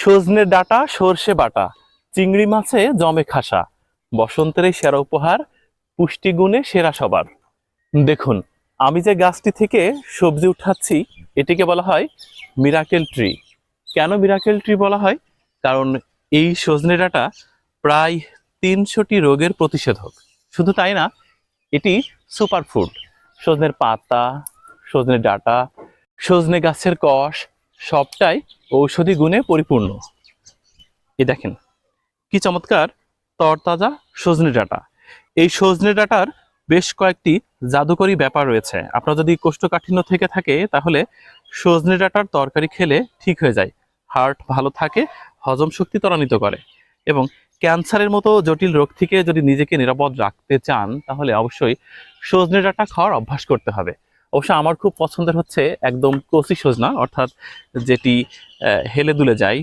সজনে ডাঁটা সর্ষে বাটা, চিংড়ি মাছে জমে খাসা, বসন্তের এই সেরা উপহার, পুষ্টিগুণে সেরা সবার। দেখুন, আমি যে গাছটি থেকে সবজি উঠাচ্ছি এটিকে বলা হয় মিরাকেল ট্রি। কেন মিরাকেল ট্রি বলা হয়? কারণ এই সজনে ডাঁটা প্রায় 300টি রোগের প্রতিষেধক। শুধু তাই না, এটি সুপারফুড। সজনের পাতা, সজনে ডাঁটা, সজনে গাছের কষ সবটাই ঔষধি গুণে পরিপূর্ণ। এই দেখেন কি চমৎকার তরতাজা সজনে ডাঁটা। এই সজনে ডাঁটার বেশ কয়েকটি জাদুকরী ব্যাপার রয়েছে। আপনার যদি কোষ্ঠকাঠিন্য থেকে থাকে তাহলে সজনে ডাঁটার তরকারি খেলে ঠিক হয়ে যায়। হার্ট ভালো থাকে, হজম শক্তি ত্বরান্বিত করে, এবং ক্যান্সারের মতো জটিল রোগ থেকে যদি নিজেকে নিরাপদ রাখতে চান তাহলে অবশ্যই সজনে ডাঁটা খাওয়ার অভ্যাস করতে হবে। অবশ্য আমার খুব পছন্দের হচ্ছে একদম কচি সজনা, অর্থাৎ যেটি হেলে দুলে যায়।